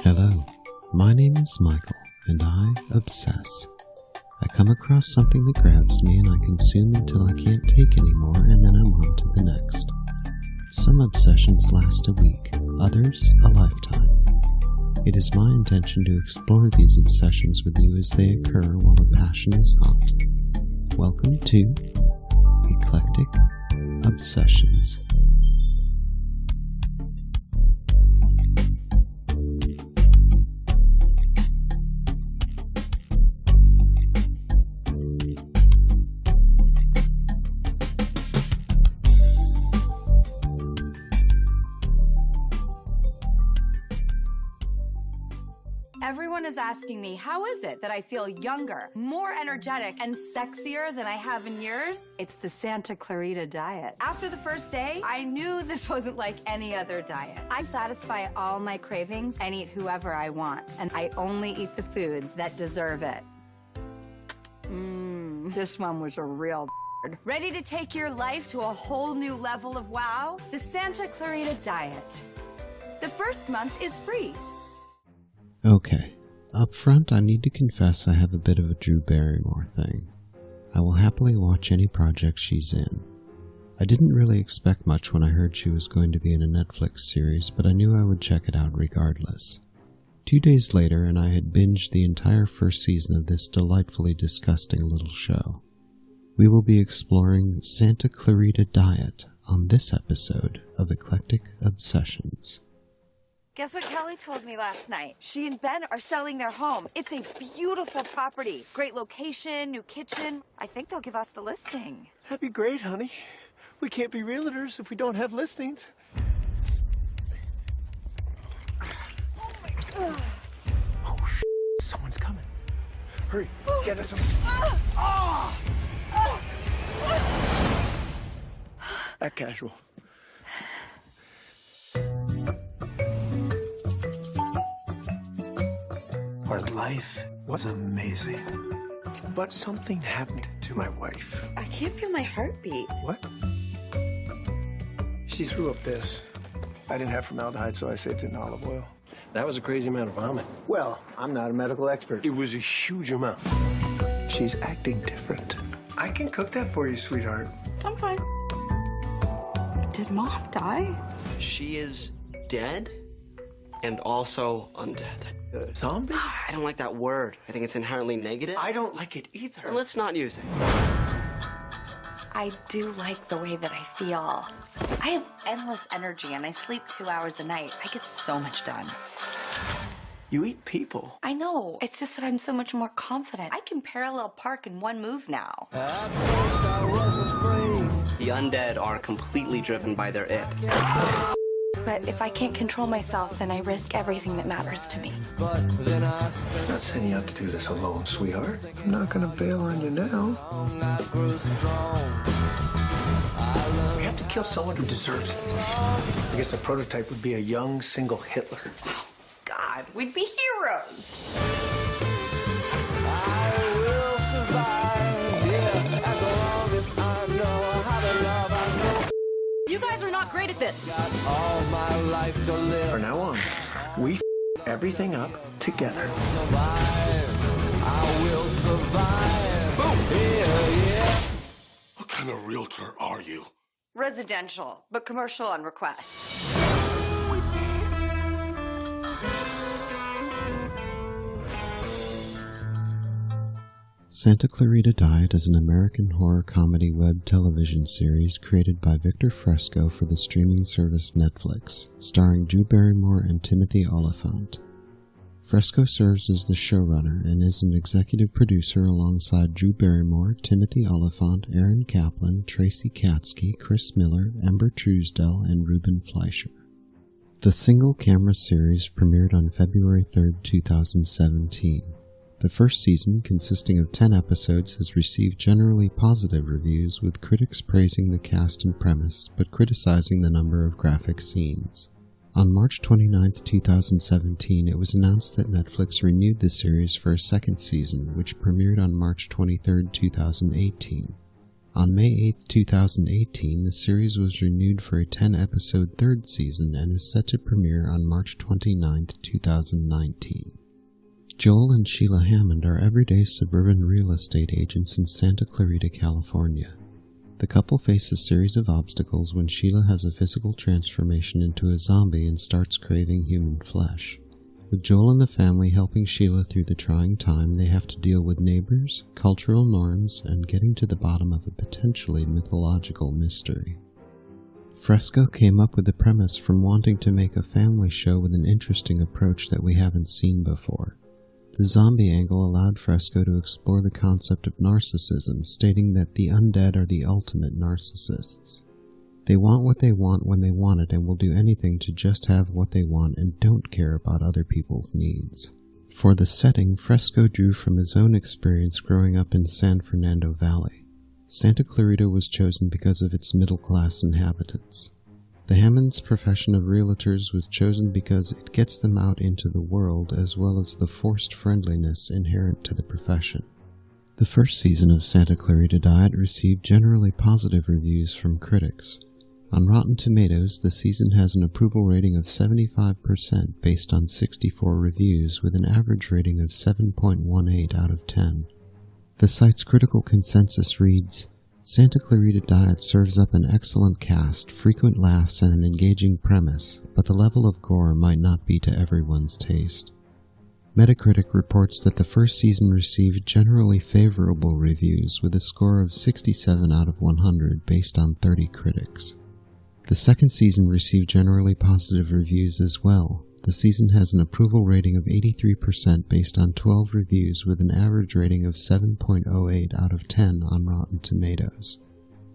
Hello, my name is Michael, and I obsess. I come across something that grabs me and I consume until I can't take anymore, and then I'm on to the next. Some obsessions last a week, others a lifetime. It is my intention to explore these obsessions with you as they occur while the passion is hot. Welcome to Eclectic Obsessions. Everyone is asking me, how is it that I feel younger, more energetic, and sexier than I have in years? It's the Santa Clarita diet. After the first day, I knew this wasn't like any other diet. I satisfy all my cravings and eat whoever I want, and I only eat the foods that deserve it. This one was a real Ready to take your life to a whole new level of wow? The Santa Clarita diet. The first month is free. Okay, up front I need to confess I have a bit of a Drew Barrymore thing. I will happily watch any project she's in. I didn't really expect much when I heard she was going to be in a Netflix series, but I knew I would check it out regardless. 2 days later, and I had binged the entire first season of this delightfully disgusting little show. We will be exploring Santa Clarita Diet on this episode of Eclectic Obsessions. Guess what Kelly told me last night? She and Ben are selling their home. It's a beautiful property. Great location, new kitchen. I think they'll give us the listing. That'd be great, honey. We can't be realtors if we don't have listings. Oh, someone's coming. Hurry, let's get us some. Act casual. Our life was amazing. But something happened to my wife. I can't feel my heartbeat. What? She threw up this. I didn't have formaldehyde, so I saved it in olive oil. That was a crazy amount of vomit. Well, I'm not a medical expert. It was a huge amount. She's acting different. I can cook that for you, sweetheart. I'm fine. Did Mom die? She is dead and also undead. Zombie? I don't like that word. I think it's inherently negative. I don't like it either. Let's not use it. I do like the way that I feel. I have endless energy and I sleep 2 hours a night. I get so much done. You eat people. I know. It's just that I'm so much more confident. I can parallel park in one move now. The undead are completely driven by their id. But if I can't control myself, then I risk everything that matters to me. I'm not setting you up to do this alone, sweetheart. I'm not gonna bail on you now. We have to kill someone who deserves it. I guess the prototype would be a young, single Hitler. God, we'd be heroes. I will survive, yeah, as long as I know how to love. I know You guys are not great at this. all my life to live. From now on, we everything up together. I will survive. Boom. Yeah. What kind of realtor are you? Residential, but commercial on request. Santa Clarita Diet is an American horror comedy web television series created by Victor Fresco for the streaming service Netflix, starring Drew Barrymore and Timothy Olyphant. Fresco serves as the showrunner and is an executive producer alongside Drew Barrymore, Timothy Olyphant, Aaron Kaplan, Tracy Katsky, Chris Miller, Ember Truesdell, and Ruben Fleischer. The single-camera series premiered on February 3, 2017. The first season, consisting of 10 episodes, has received generally positive reviews, with critics praising the cast and premise, but criticizing the number of graphic scenes. On March 29, 2017, it was announced that Netflix renewed the series for a second season, which premiered on March 23, 2018. On May 8, 2018, the series was renewed for a 10-episode third season and is set to premiere on March 29, 2019. Joel and Sheila Hammond are everyday suburban real estate agents in Santa Clarita, California. The couple face a series of obstacles when Sheila has a physical transformation into a zombie and starts craving human flesh. With Joel and the family helping Sheila through the trying time, they have to deal with neighbors, cultural norms, and getting to the bottom of a potentially mythological mystery. Fresco came up with the premise from wanting to make a family show with an interesting approach that we haven't seen before. The zombie angle allowed Fresco to explore the concept of narcissism, stating that the undead are the ultimate narcissists. They want what they want when they want it and will do anything to just have what they want and don't care about other people's needs. For the setting, Fresco drew from his own experience growing up in San Fernando Valley. Santa Clarita was chosen because of its middle-class inhabitants. The Hammonds' profession of realtors was chosen because it gets them out into the world as well as the forced friendliness inherent to the profession. The first season of Santa Clarita Diet received generally positive reviews from critics. On Rotten Tomatoes, the season has an approval rating of 75% based on 64 reviews with an average rating of 7.18 out of 10. The site's critical consensus reads, Santa Clarita Diet serves up an excellent cast, frequent laughs, and an engaging premise, but the level of gore might not be to everyone's taste. Metacritic reports that the first season received generally favorable reviews with a score of 67 out of 100 based on 30 critics. The second season received generally positive reviews as well. The season has an approval rating of 83% based on 12 reviews with an average rating of 7.08 out of 10 on Rotten Tomatoes.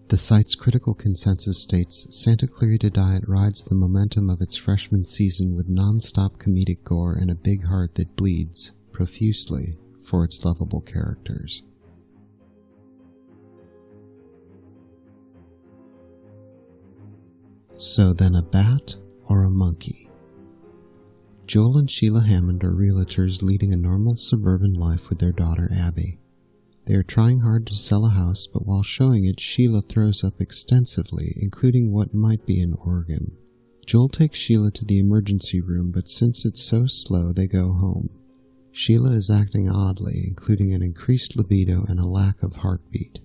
The site's critical consensus states, Santa Clarita Diet rides the momentum of its freshman season with non-stop comedic gore and a big heart that bleeds, profusely, for its lovable characters. So then a bat or a monkey? Joel and Sheila Hammond are realtors leading a normal suburban life with their daughter Abby. They are trying hard to sell a house, but while showing it, Sheila throws up extensively, including what might be an organ. Joel takes Sheila to the emergency room, but since it's so slow, they go home. Sheila is acting oddly, including an increased libido and a lack of heartbeat.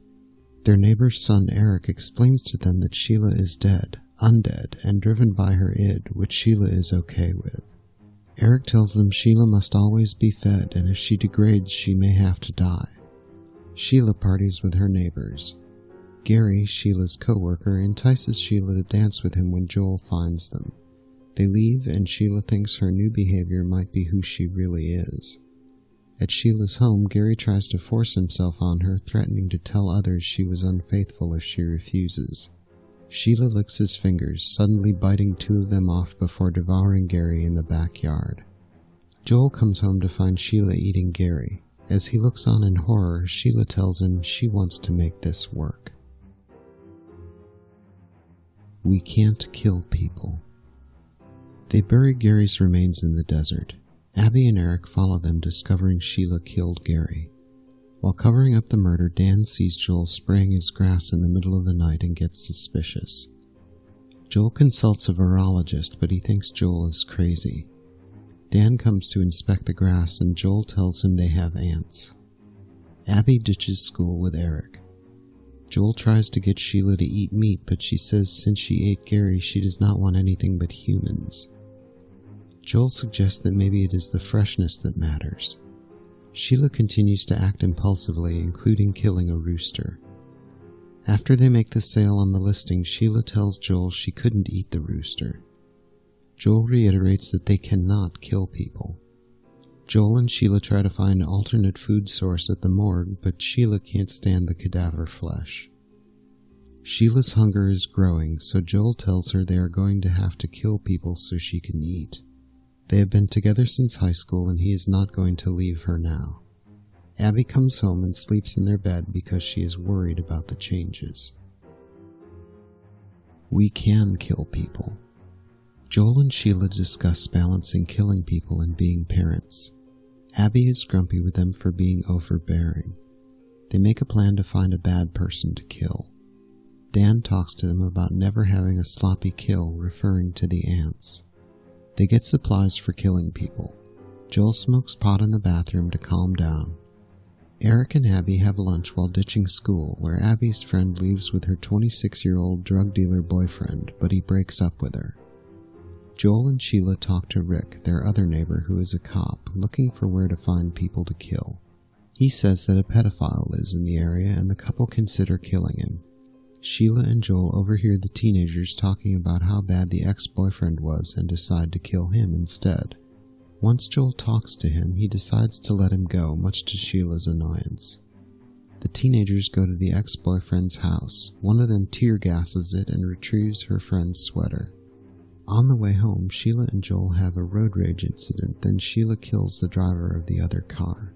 Their neighbor's son Eric explains to them that Sheila is dead, undead, and driven by her id, which Sheila is okay with. Eric tells them Sheila must always be fed, and if she degrades, she may have to die. Sheila parties with her neighbors. Gary, Sheila's co-worker, entices Sheila to dance with him when Joel finds them. They leave, and Sheila thinks her new behavior might be who she really is. At Sheila's home, Gary tries to force himself on her, threatening to tell others she was unfaithful if she refuses. Sheila licks his fingers, suddenly biting 2 of them off before devouring Gary in the backyard. Joel comes home to find Sheila eating Gary. As he looks on in horror, Sheila tells him she wants to make this work. We can't kill people. They bury Gary's remains in the desert. Abby and Eric follow them, discovering Sheila killed Gary. While covering up the murder, Dan sees Joel spraying his grass in the middle of the night and gets suspicious. Joel consults a virologist, but he thinks Joel is crazy. Dan comes to inspect the grass, and Joel tells him they have ants. Abby ditches school with Eric. Joel tries to get Sheila to eat meat, but she says since she ate Gary, she does not want anything but humans. Joel suggests that maybe it is the freshness that matters. Sheila continues to act impulsively, including killing a rooster. After they make the sale on the listing, Sheila tells Joel she couldn't eat the rooster. Joel reiterates that they cannot kill people. Joel and Sheila try to find an alternate food source at the morgue, but Sheila can't stand the cadaver flesh. Sheila's hunger is growing, so Joel tells her they are going to have to kill people so she can eat. They have been together since high school, and he is not going to leave her now. Abby comes home and sleeps in their bed because she is worried about the changes. We can kill people. Joel and Sheila discuss balancing killing people and being parents. Abby is grumpy with them for being overbearing. They make a plan to find a bad person to kill. Dan talks to them about never having a sloppy kill, referring to the ants. They get supplies for killing people. Joel smokes pot in the bathroom to calm down. Eric and Abby have lunch while ditching school, where Abby's friend leaves with her 26-year-old drug dealer boyfriend, but he breaks up with her. Joel and Sheila talk to Rick, their other neighbor who is a cop, looking for where to find people to kill. He says that a pedophile lives in the area and the couple consider killing him. Sheila and Joel overhear the teenagers talking about how bad the ex-boyfriend was and decide to kill him instead. Once Joel talks to him, he decides to let him go, much to Sheila's annoyance. The teenagers go to the ex-boyfriend's house. One of them tear gasses it and retrieves her friend's sweater. On the way home, Sheila and Joel have a road rage incident, then Sheila kills the driver of the other car.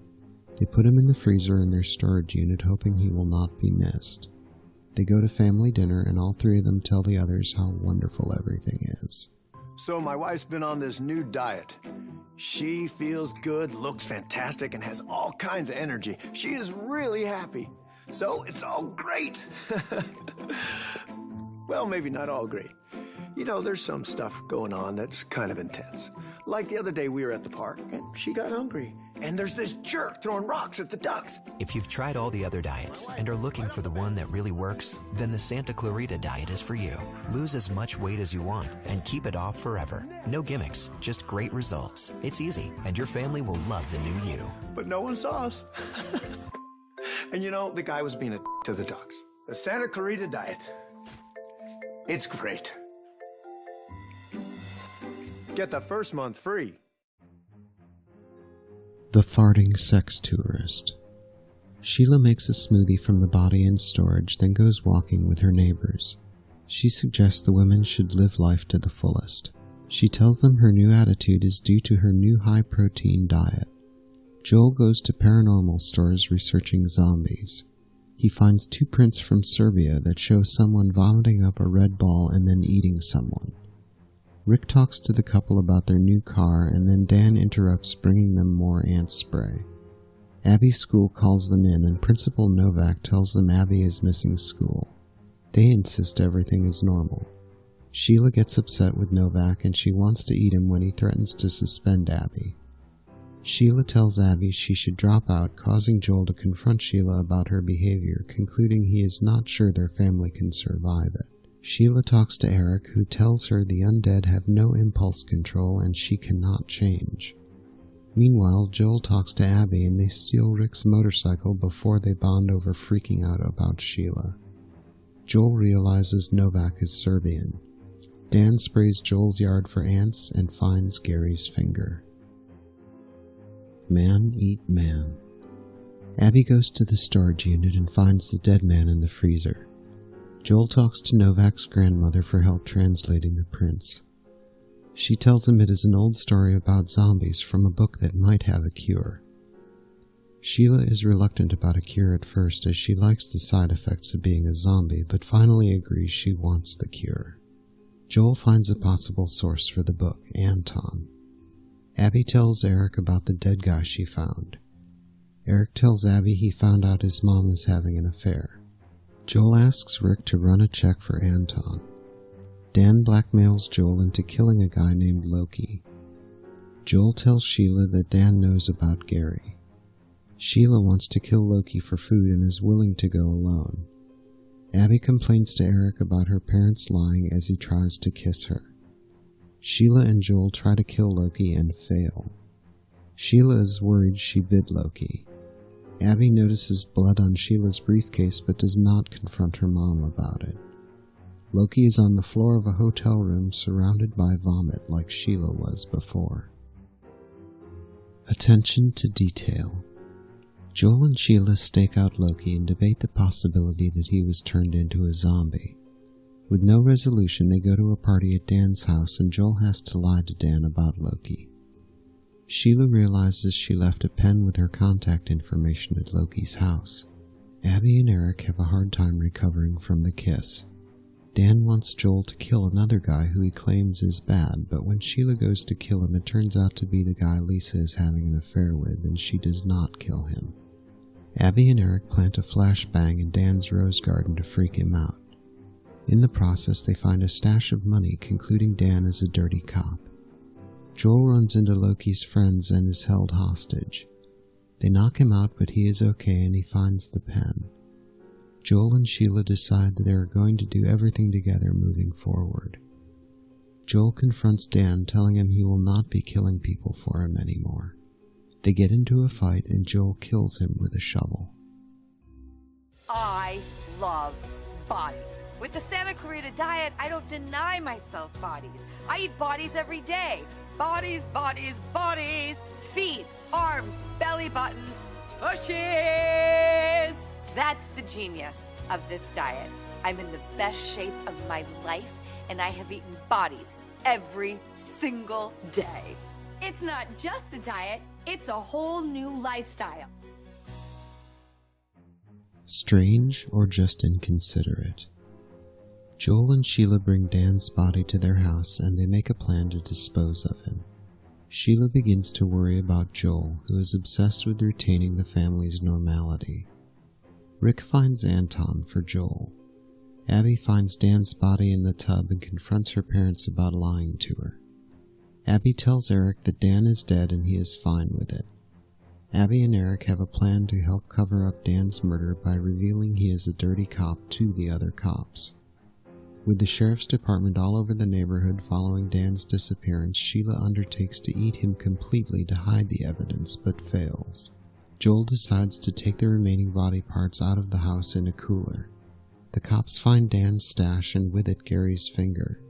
They put him in the freezer in their storage unit, hoping he will not be missed. They go to family dinner, and all three of them tell the others how wonderful everything is. So my wife's been on this new diet. She feels good, looks fantastic, and has all kinds of energy. She is really happy. So it's all great. Well, maybe not all great. You know, there's some stuff going on that's kind of intense. Like the other day we were at the park, and she got hungry. And there's this jerk throwing rocks at the ducks. If you've tried all the other diets and are looking for the one that really works, then the Santa Clarita diet is for you. Lose as much weight as you want and keep it off forever. No gimmicks, just great results. It's easy, and your family will love the new you. But no one saw us. And you know, the guy was being a to the ducks. The Santa Clarita diet. It's great. Get the first month free. The Farting Sex Tourist. Sheila makes a smoothie from the body in storage, then goes walking with her neighbors. She suggests the women should live life to the fullest. She tells them her new attitude is due to her new high-protein diet. Joel goes to paranormal stores researching zombies. He finds 2 prints from Serbia that show someone vomiting up a red ball and then eating someone. Rick talks to the couple about their new car, and then Dan interrupts, bringing them more ant spray. Abby's school calls them in, and Principal Novak tells them Abby is missing school. They insist everything is normal. Sheila gets upset with Novak, and she wants to eat him when he threatens to suspend Abby. Sheila tells Abby she should drop out, causing Joel to confront Sheila about her behavior, concluding he is not sure their family can survive it. Sheila talks to Eric, who tells her the undead have no impulse control and she cannot change. Meanwhile, Joel talks to Abby and they steal Rick's motorcycle before they bond over freaking out about Sheila. Joel realizes Novak is Serbian. Dan sprays Joel's yard for ants and finds Gary's finger. Man eat man. Abby goes to the storage unit and finds the dead man in the freezer. Joel talks to Novak's grandmother for help translating the prints. She tells him it is an old story about zombies from a book that might have a cure. Sheila is reluctant about a cure at first, as she likes the side effects of being a zombie, but finally agrees she wants the cure. Joel finds a possible source for the book, Anton. Abby tells Eric about the dead guy she found. Eric tells Abby he found out his mom is having an affair. Joel asks Rick to run a check for Anton. Dan blackmails Joel into killing a guy named Loki. Joel tells Sheila that Dan knows about Gary. Sheila wants to kill Loki for food and is willing to go alone. Abby complains to Eric about her parents lying as he tries to kiss her. Sheila and Joel try to kill Loki and fail. Sheila is worried she bit Loki. Abby notices blood on Sheila's briefcase but does not confront her mom about it. Loki is on the floor of a hotel room surrounded by vomit like Sheila was before. Attention to detail. Joel and Sheila stake out Loki and debate the possibility that he was turned into a zombie. With no resolution, they go to a party at Dan's house and Joel has to lie to Dan about Loki. Sheila realizes she left a pen with her contact information at Loki's house. Abby and Eric have a hard time recovering from the kiss. Dan wants Joel to kill another guy who he claims is bad, but when Sheila goes to kill him, it turns out to be the guy Lisa is having an affair with, and she does not kill him. Abby and Eric plant a flashbang in Dan's rose garden to freak him out. In the process, they find a stash of money, concluding Dan is a dirty cop. Joel runs into Loki's friends and is held hostage. They knock him out, but he is okay and he finds the pen. Joel and Sheila decide that they are going to do everything together moving forward. Joel confronts Dan, telling him he will not be killing people for him anymore. They get into a fight and Joel kills him with a shovel. I love bodies. With the Santa Clarita diet, I don't deny myself bodies. I eat bodies every day. Bodies, bodies, bodies. Feet, arms, belly buttons, tushies. That's the genius of this diet. I'm in the best shape of my life, and I have eaten bodies every single day. It's not just a diet, it's a whole new lifestyle. Strange or just inconsiderate? Joel and Sheila bring Dan's body to their house and they make a plan to dispose of him. Sheila begins to worry about Joel, who is obsessed with retaining the family's normality. Rick finds Anton for Joel. Abby finds Dan's body in the tub and confronts her parents about lying to her. Abby tells Eric that Dan is dead and he is fine with it. Abby and Eric have a plan to help cover up Dan's murder by revealing he is a dirty cop to the other cops. With the sheriff's department all over the neighborhood following Dan's disappearance, Sheila undertakes to eat him completely to hide the evidence, but fails. Joel decides to take the remaining body parts out of the house in a cooler. The cops find Dan's stash and with it Gary's finger.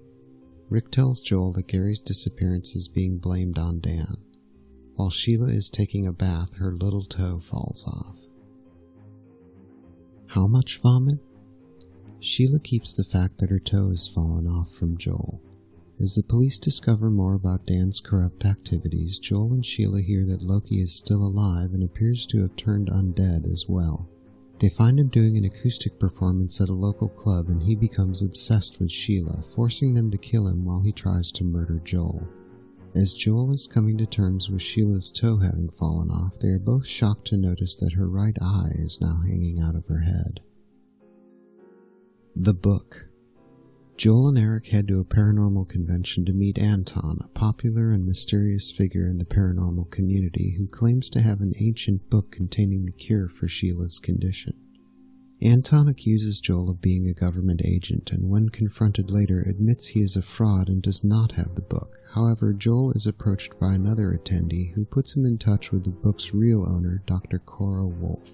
Rick tells Joel that Gary's disappearance is being blamed on Dan. While Sheila is taking a bath, her little toe falls off. How much vomit? Sheila keeps the fact that her toe has fallen off from Joel. As the police discover more about Dan's corrupt activities, Joel and Sheila hear that Loki is still alive and appears to have turned undead as well. They find him doing an acoustic performance at a local club and he becomes obsessed with Sheila, forcing them to kill him while he tries to murder Joel. As Joel is coming to terms with Sheila's toe having fallen off, they are both shocked to notice that her right eye is now hanging out of her head. The book. Joel and Eric head to a paranormal convention to meet Anton, a popular and mysterious figure in the paranormal community who claims to have an ancient book containing the cure for Sheila's condition. Anton accuses Joel of being a government agent and when confronted later admits he is a fraud and does not have the book. However, Joel is approached by another attendee who puts him in touch with the book's real owner, Dr. Cora Wolf.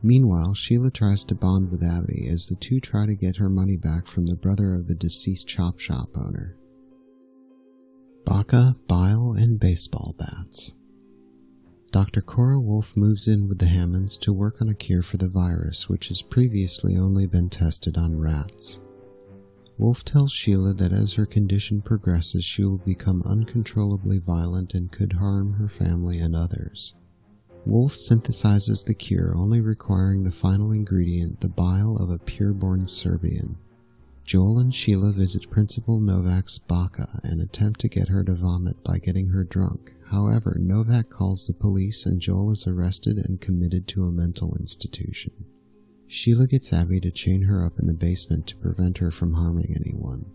Meanwhile, Sheila tries to bond with Abby as the two try to get her money back from the brother of the deceased chop shop owner. Baka, bile, and baseball bats. Dr. Cora Wolf moves in with the Hammonds to work on a cure for the virus, which has previously only been tested on rats. Wolf tells Sheila that as her condition progresses, she will become uncontrollably violent and could harm her family and others. Wolf synthesizes the cure, only requiring the final ingredient, the bile of a pure-born Serbian. Joel and Sheila visit Principal Novak's Baka and attempt to get her to vomit by getting her drunk. However, Novak calls the police and Joel is arrested and committed to a mental institution. Sheila gets Abby to chain her up in the basement to prevent her from harming anyone.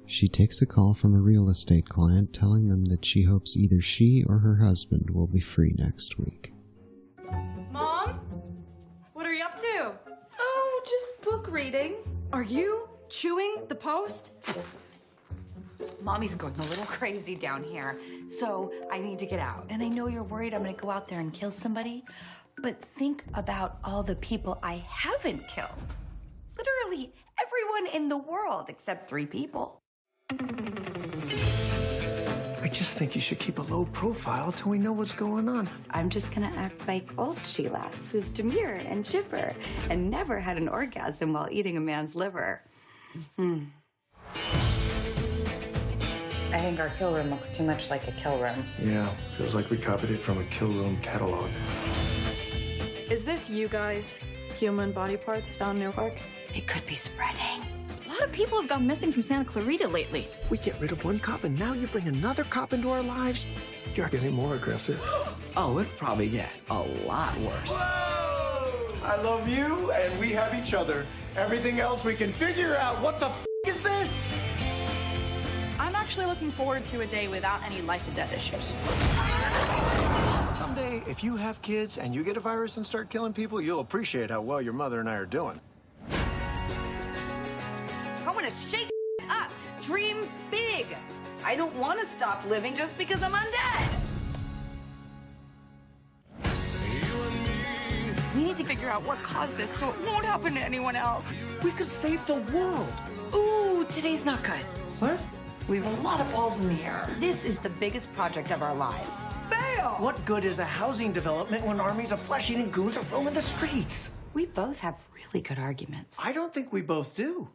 She takes a call from a real estate client telling them that she hopes either she or her husband will be free next week. Mom? What are you up to? Oh, just book reading. Are you chewing the post? Mommy's going a little crazy down here, so I need to get out. And I know you're worried I'm gonna go out there and kill somebody, but think about all the people I haven't killed. Literally everyone in the world except 3 people. I just think you should keep a low profile till we know what's going on. I'm just gonna act like old Sheila, who's demure and chipper and never had an orgasm while eating a man's liver. I think our kill room looks too much like a kill room. Yeah, feels like we copied it from a kill room catalog. Is this you guys? Human body parts down Newark? It could be spreading. A lot of people have gone missing from Santa Clarita lately. We get rid of one cop and now you bring another cop into our lives? You're getting more aggressive. Oh, it'd probably get a lot worse. Whoa! I love you, and we have each other. Everything else we can figure out. What the f is this? I'm actually looking forward to a day without any life and death issues. Someday, if you have kids and you get a virus and start killing people, you'll appreciate how well your mother and I are doing. I want to shake up. Dream big. I don't want to stop living just because I'm undead. We need to figure out what caused this so it won't happen to anyone else. We could save the world. Ooh, today's not good. What? We have a lot of balls in the air. This is the biggest project of our lives. Fail! What good is a housing development when armies of flesh-eating goons are roaming the streets? We both have really good arguments. I don't think we both do.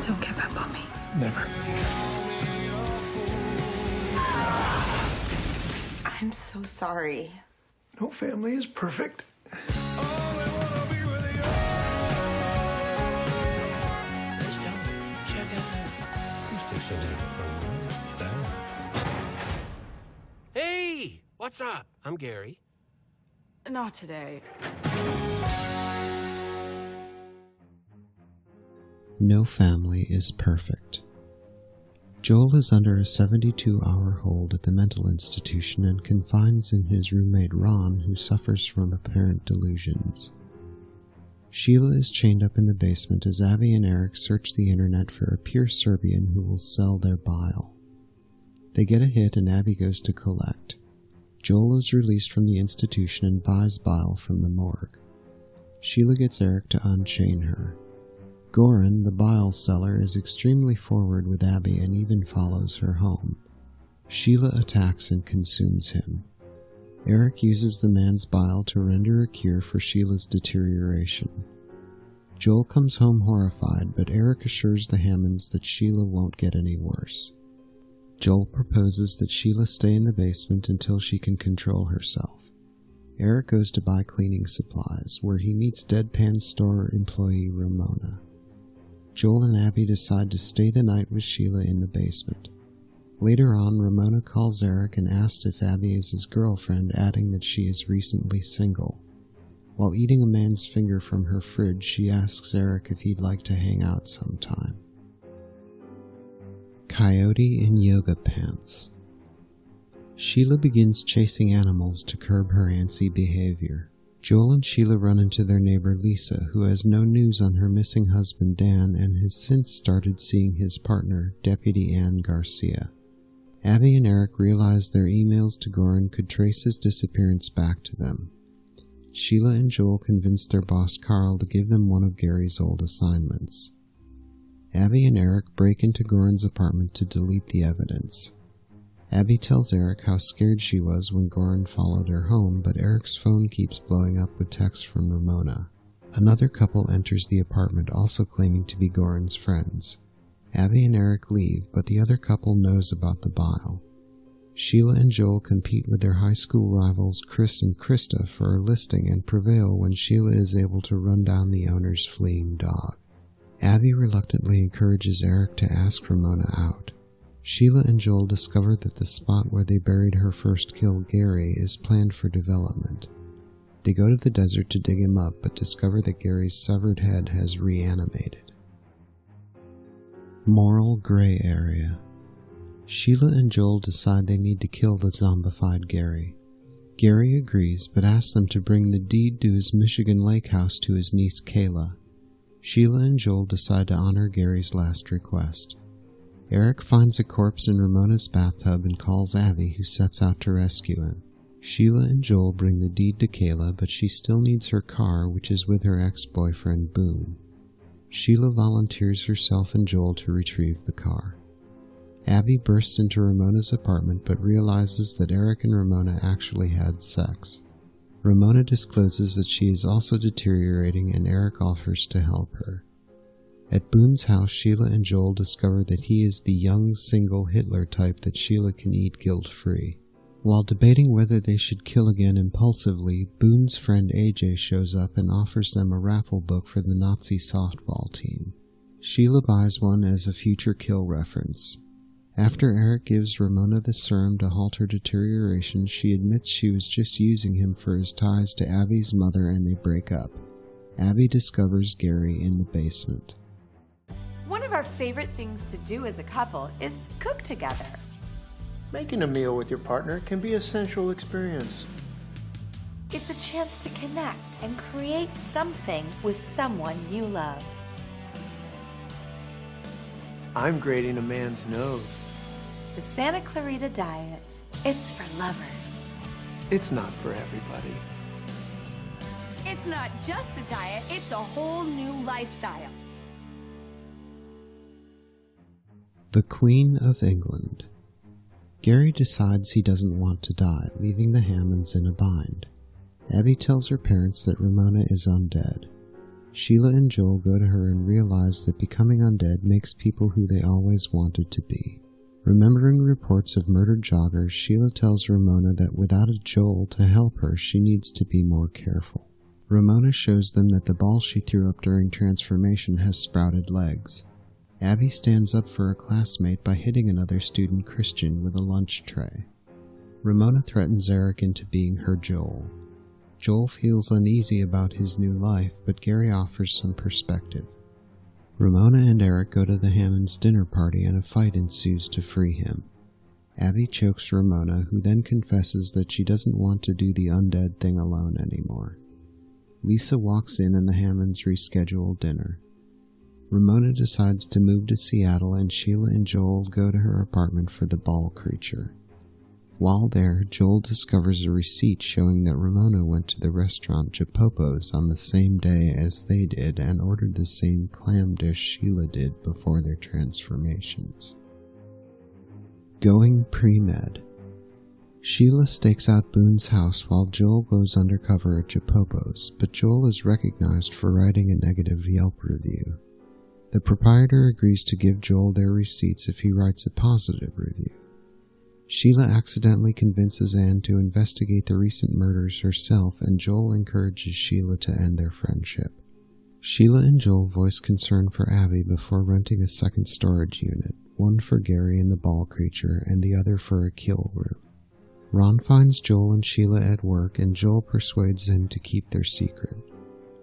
Don't give up on me. Never. I'm so sorry. No family is perfect. Hey, what's up? I'm Gary. Not today. No family is perfect. Joel is under a 72-hour hold at the mental institution and confines in his roommate Ron, who suffers from apparent delusions. Sheila is chained up in the basement as Abby and Eric search the internet for a pure Serbian who will sell their bile. They get a hit and Abby goes to collect. Joel is released from the institution and buys bile from the morgue. Sheila gets Eric to unchain her. Goran, the bile seller, is extremely forward with Abby and even follows her home. Sheila attacks and consumes him. Eric uses the man's bile to render a cure for Sheila's deterioration. Joel comes home horrified, but Eric assures the Hammonds that Sheila won't get any worse. Joel proposes that Sheila stay in the basement until she can control herself. Eric goes to buy cleaning supplies, where he meets Deadpan store employee Ramona. Joel and Abby decide to stay the night with Sheila in the basement. Later on, Ramona calls Eric and asks if Abby is his girlfriend, adding that she is recently single. While eating a man's finger from her fridge, she asks Eric if he'd like to hang out sometime. Coyote in yoga pants. Sheila begins chasing animals to curb her antsy behavior. Joel and Sheila run into their neighbor Lisa, who has no news on her missing husband Dan and has since started seeing his partner, Deputy Ann Garcia. Abby and Eric realize their emails to Goran could trace his disappearance back to them. Sheila and Joel convince their boss Carl to give them one of Gary's old assignments. Abby and Eric break into Goran's apartment to delete the evidence. Abby tells Eric how scared she was when Goran followed her home, but Eric's phone keeps blowing up with texts from Ramona. Another couple enters the apartment, also claiming to be Goran's friends. Abby and Eric leave, but the other couple knows about the bile. Sheila and Joel compete with their high school rivals Chris and Krista for a listing and prevail when Sheila is able to run down the owner's fleeing dog. Abby reluctantly encourages Eric to ask Ramona out. Sheila and Joel discover that the spot where they buried her first kill, Gary, is planned for development. They go to the desert to dig him up, but discover that Gary's severed head has reanimated. Moral gray area. Sheila and Joel decide they need to kill the zombified Gary. Gary agrees, but asks them to bring the deed to his Michigan lake house to his niece Kayla. Sheila and Joel decide to honor Gary's last request. Eric finds a corpse in Ramona's bathtub and calls Abby, who sets out to rescue him. Sheila and Joel bring the deed to Kayla, but she still needs her car, which is with her ex-boyfriend Boone. Sheila volunteers herself and Joel to retrieve the car. Abby bursts into Ramona's apartment but realizes that Eric and Ramona actually had sex. Ramona discloses that she is also deteriorating and Eric offers to help her. At Boone's house, Sheila and Joel discover that he is the young, single Hitler type that Sheila can eat guilt-free. While debating whether they should kill again impulsively, Boone's friend AJ shows up and offers them a raffle book for the Nazi softball team. Sheila buys one as a future kill reference. After Eric gives Ramona the serum to halt her deterioration, she admits she was just using him for his ties to Abby's mother and they break up. Abby discovers Gary in the basement. One of our favorite things to do as a couple is cook together. Making a meal with your partner can be a sensual experience. It's a chance to connect and create something with someone you love. I'm grading a man's nose. The Santa Clarita Diet. It's for lovers. It's not for everybody. It's not just a diet, it's a whole new lifestyle. The Queen of England. Gary decides he doesn't want to die, leaving the Hammonds in a bind. Abby tells her parents that Ramona is undead. Sheila and Joel go to her and realize that becoming undead makes people who they always wanted to be. Remembering reports of murdered joggers, Sheila tells Ramona that without a Joel to help her, she needs to be more careful. Ramona shows them that the ball she threw up during transformation has sprouted legs. Abby stands up for a classmate by hitting another student, Christian, with a lunch tray. Ramona threatens Eric into being her Joel. Joel feels uneasy about his new life, but Gary offers some perspective. Ramona and Eric go to the Hammonds' dinner party and a fight ensues to free him. Abby chokes Ramona, who then confesses that she doesn't want to do the undead thing alone anymore. Lisa walks in and the Hammonds reschedule dinner. Ramona decides to move to Seattle and Sheila and Joel go to her apartment for the ball creature. While there, Joel discovers a receipt showing that Ramona went to the restaurant Japopo's on the same day as they did and ordered the same clam dish Sheila did before their transformations. Going pre-med. Sheila stakes out Boone's house while Joel goes undercover at Japopo's, but Joel is recognized for writing a negative Yelp review. The proprietor agrees to give Joel their receipts if he writes a positive review. Sheila accidentally convinces Anne to investigate the recent murders herself, and Joel encourages Sheila to end their friendship. Sheila and Joel voice concern for Abby before renting a second storage unit, one for Gary and the ball creature and the other for a kill room. Ron finds Joel and Sheila at work, and Joel persuades him to keep their secret.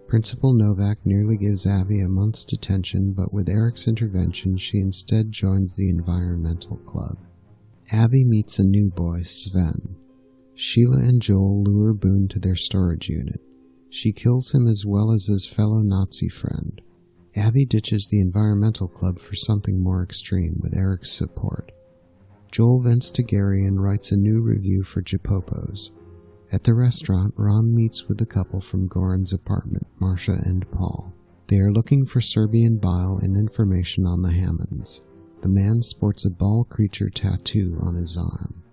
Principal Novak nearly gives Abby a month's detention, but with Eric's intervention, she instead joins the environmental club. Abby meets a new boy, Sven. Sheila and Joel lure Boone to their storage unit. She kills him as well as his fellow Nazi friend. Abby ditches the environmental club for something more extreme with Eric's support. Joel vents to Gary and writes a new review for Japopo's. At the restaurant, Ron meets with the couple from Goran's apartment, Marcia and Paul. They are looking for Serbian bile and information on the Hammonds. The man sports a ball creature tattoo on his arm.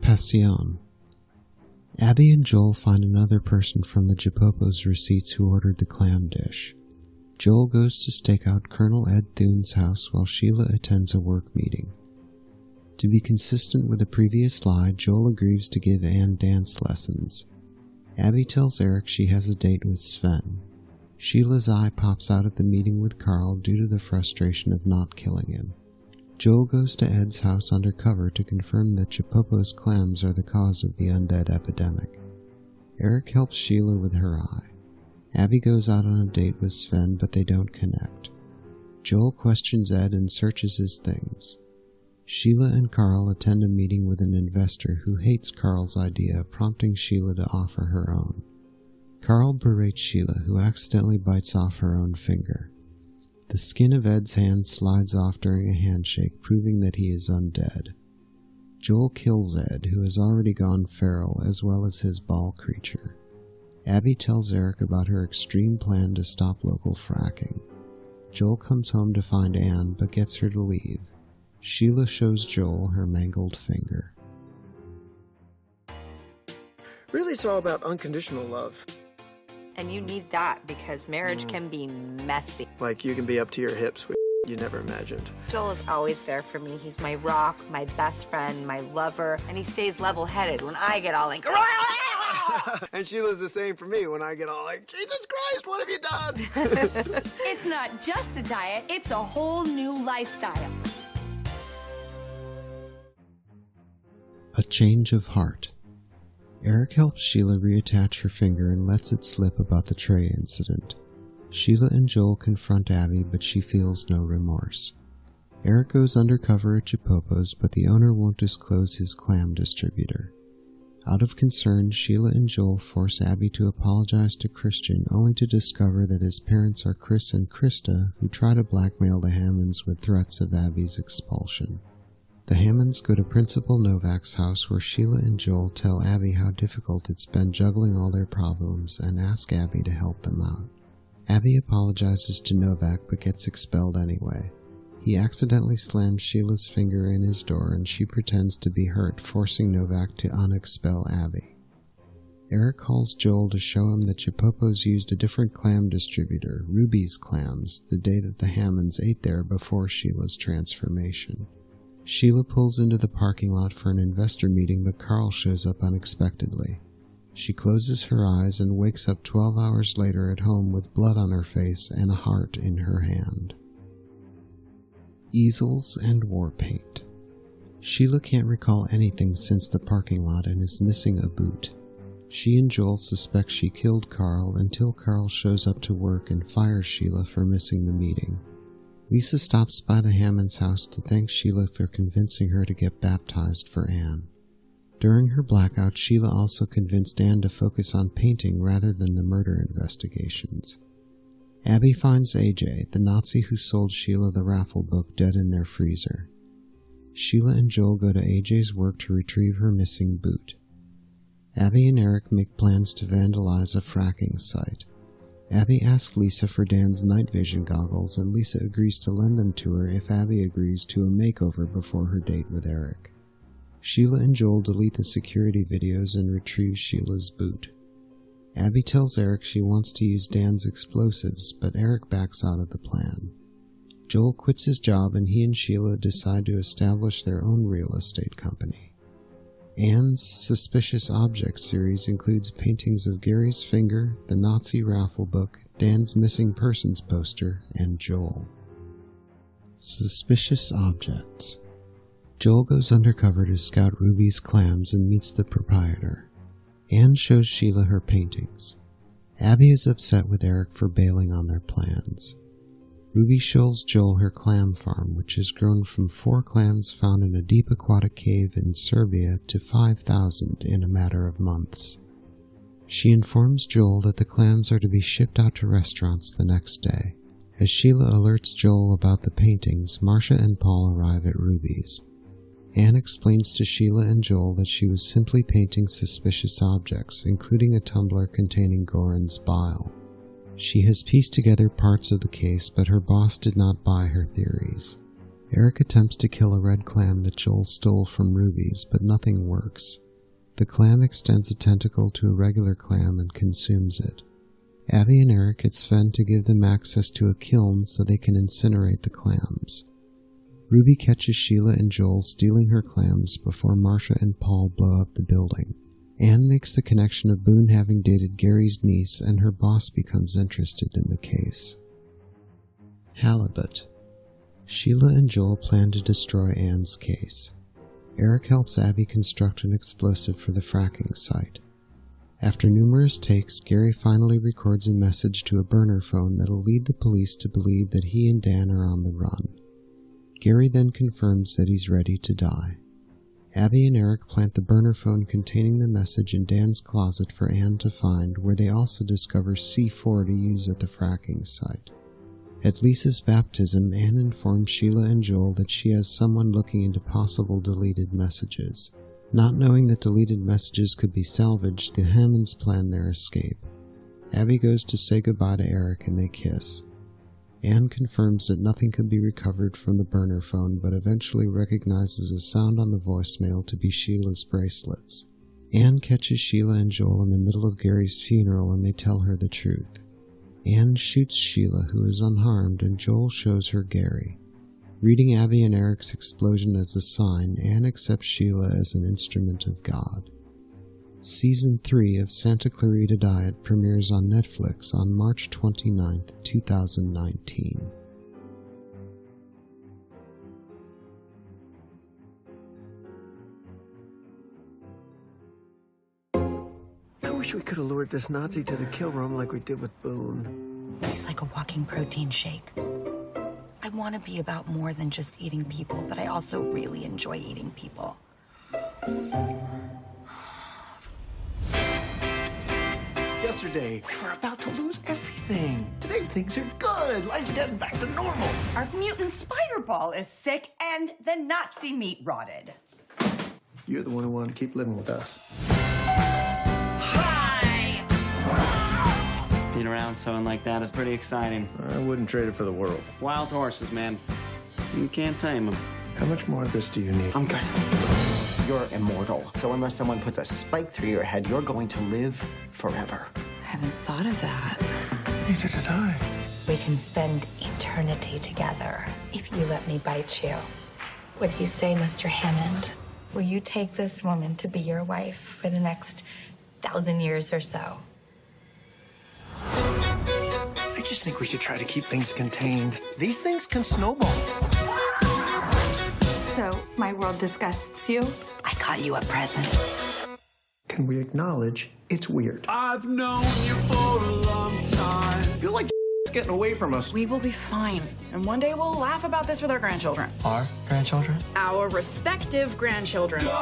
Passion. Abby and Joel find another person from the Japopo's receipts who ordered the clam dish. Joel goes to stake out Colonel Ed Thune's house while Sheila attends a work meeting. To be consistent with the previous lie, Joel agrees to give Anne dance lessons. Abby tells Eric she has a date with Sven. Sheila's eye pops out at the meeting with Carl due to the frustration of not killing him. Joel goes to Ed's house undercover to confirm that Japopo's clams are the cause of the undead epidemic. Eric helps Sheila with her eye. Abby goes out on a date with Sven, but they don't connect. Joel questions Ed and searches his things. Sheila and Carl attend a meeting with an investor who hates Carl's idea, prompting Sheila to offer her own. Carl berates Sheila, who accidentally bites off her own finger. The skin of Ed's hand slides off during a handshake, proving that he is undead. Joel kills Ed, who has already gone feral, as well as his ball creature. Abby tells Eric about her extreme plan to stop local fracking. Joel comes home to find Anne, but gets her to leave. Sheila shows Joel her mangled finger. Really, it's all about unconditional love. And you need that because marriage can be messy. Like you can be up to your hips with you never imagined. Joel is always there for me. He's my rock, my best friend, my lover, and he stays level-headed when I get all like... And Sheila's the same for me when I get all like, Jesus Christ, what have you done? It's not just a diet, it's a whole new lifestyle. A change of heart. Eric helps Sheila reattach her finger and lets it slip about the tray incident. Sheila and Joel confront Abby, but she feels no remorse. Eric goes undercover at Chipopo's, but the owner won't disclose his clam distributor. Out of concern, Sheila and Joel force Abby to apologize to Christian, only to discover that his parents are Chris and Krista, who try to blackmail the Hammonds with threats of Abby's expulsion. The Hammonds go to Principal Novak's house, where Sheila and Joel tell Abby how difficult it's been juggling all their problems and ask Abby to help them out. Abby apologizes to Novak but gets expelled anyway. He accidentally slams Sheila's finger in his door and she pretends to be hurt, forcing Novak to unexpel Abby. Eric calls Joel to show him that Chipopo's used a different clam distributor, Ruby's Clams, the day that the Hammonds ate there before Sheila's transformation. Sheila pulls into the parking lot for an investor meeting, but Carl shows up unexpectedly. She closes her eyes and wakes up 12 hours later at home with blood on her face and a heart in her hand. Easels and war paint. Sheila can't recall anything since the parking lot and is missing a boot. She and Joel suspect she killed Carl until Carl shows up to work and fires Sheila for missing the meeting. Lisa stops by the Hammonds' house to thank Sheila for convincing her to get baptized for Anne. During her blackout, Sheila also convinced Anne to focus on painting rather than the murder investigations. Abby finds AJ, the Nazi who sold Sheila the raffle book, dead in their freezer. Sheila and Joel go to AJ's work to retrieve her missing boot. Abby and Eric make plans to vandalize a fracking site. Abby asks Lisa for Dan's night vision goggles, and Lisa agrees to lend them to her if Abby agrees to a makeover before her date with Eric. Sheila and Joel delete the security videos and retrieve Sheila's boot. Abby tells Eric she wants to use Dan's explosives, but Eric backs out of the plan. Joel quits his job and he and Sheila decide to establish their own real estate company. Anne's Suspicious Objects series includes paintings of Gary's finger, the Nazi raffle book, Dan's missing persons poster, and Joel. Suspicious Objects. Joel goes undercover to scout Ruby's Clams and meets the proprietor. Anne shows Sheila her paintings. Abby is upset with Eric for bailing on their plans. Ruby shows Joel her clam farm, which has grown from 4 clams found in a deep aquatic cave in Serbia to 5,000 in a matter of months. She informs Joel that the clams are to be shipped out to restaurants the next day. As Sheila alerts Joel about the paintings, Marcia and Paul arrive at Ruby's. Anne explains to Sheila and Joel that she was simply painting suspicious objects, including a tumbler containing Goran's bile. She has pieced together parts of the case, but her boss did not buy her theories. Eric attempts to kill a red clam that Joel stole from Ruby's, but nothing works. The clam extends a tentacle to a regular clam and consumes it. Abby and Eric get Sven to give them access to a kiln so they can incinerate the clams. Ruby catches Sheila and Joel stealing her clams before Marcia and Paul blow up the building. Anne makes the connection of Boone having dated Gary's niece, and her boss becomes interested in the case. Halibut. Sheila and Joel plan to destroy Anne's case. Eric helps Abby construct an explosive for the fracking site. After numerous takes, Gary finally records a message to a burner phone that'll lead the police to believe that he and Dan are on the run. Gary then confirms that he's ready to die. Abby and Eric plant the burner phone containing the message in Dan's closet for Anne to find, where they also discover C4 to use at the fracking site. At Lisa's baptism, Anne informs Sheila and Joel that she has someone looking into possible deleted messages. Not knowing that deleted messages could be salvaged, the Hammonds plan their escape. Abby goes to say goodbye to Eric and they kiss. Anne confirms that nothing could be recovered from the burner phone, but eventually recognizes a sound on the voicemail to be Sheila's bracelets. Anne catches Sheila and Joel in the middle of Gary's funeral and they tell her the truth. Anne shoots Sheila, who is unharmed, and Joel shows her Gary. Reading Abby and Eric's explosion as a sign, Anne accepts Sheila as an instrument of God. Season 3 of Santa Clarita Diet premieres on Netflix on March 29, 2019. Wish we could have lured this Nazi to the kill room like we did with Boone. He's like a walking protein shake. I want to be about more than just eating people, but I also really enjoy eating people. Yesterday, we were about to lose everything. Today, things are good. Life's getting back to normal. Our mutant spider ball is sick, and the Nazi meat rotted. You're the one who wanted to keep living with us. Hi! Being around someone like that is pretty exciting. I wouldn't trade it for the world. Wild horses, man. You can't tame them. How much more of this do you need? I'm good. You're immortal. So unless someone puts a spike through your head, you're going to live forever. I haven't thought of that. Neither did I. We can spend eternity together if you let me bite you. What do you say, Mr. Hammond? Will you take this woman to be your wife for the next 1,000 years or so? I just think we should try to keep things contained. These things can snowball. So, my world disgusts you? I got you a present. Can we acknowledge it's weird? I've known you for a long time. I feel like it's getting away from us. We will be fine. And one day we'll laugh about this with our grandchildren. Our grandchildren? Our respective grandchildren. I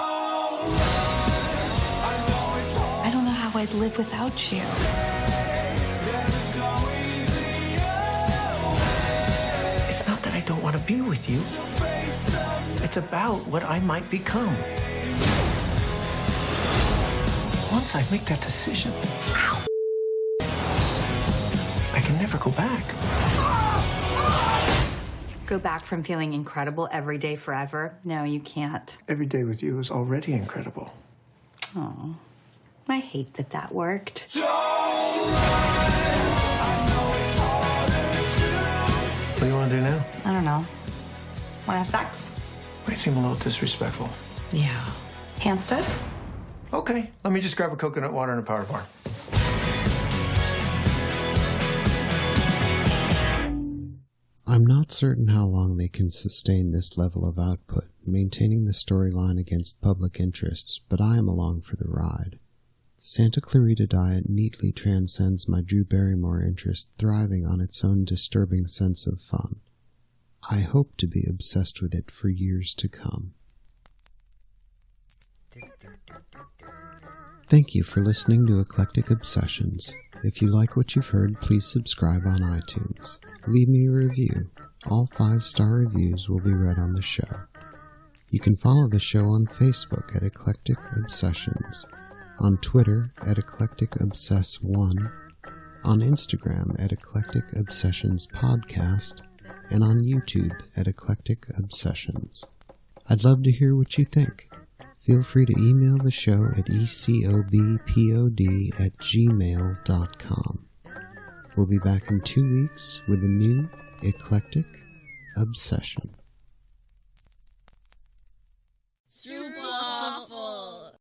don't know how I'd live without you. It's not that I don't want to be with you. It's about what I might become. Once I make that decision, I can never go back. Go back from feeling incredible every day forever? No, you can't. Every day with you is already incredible. Oh, I hate that that worked. What do you want to do now? I don't know. Want to have sex? Might seem a little disrespectful. Yeah. Hand stuff? Okay, let me just grab a coconut water and a powder bar. I'm not certain how long they can sustain this level of output, maintaining the storyline against public interest, but I am along for the ride. Santa Clarita Diet neatly transcends my Drew Barrymore interest, thriving on its own disturbing sense of fun. I hope to be obsessed with it for years to come. Thank you for listening to Eclectic Obsessions. If you like what you've heard, please subscribe on iTunes. Leave me a review. All 5-star reviews will be read on the show. You can follow the show on Facebook at Eclectic Obsessions, on Twitter at Eclectic Obsess1, on Instagram at Eclectic Obsessions Podcast, and on YouTube at Eclectic Obsessions. I'd love to hear what you think. Feel free to email the show at ecobpod@gmail.com. We'll be back in 2 weeks with a new Eclectic Obsession.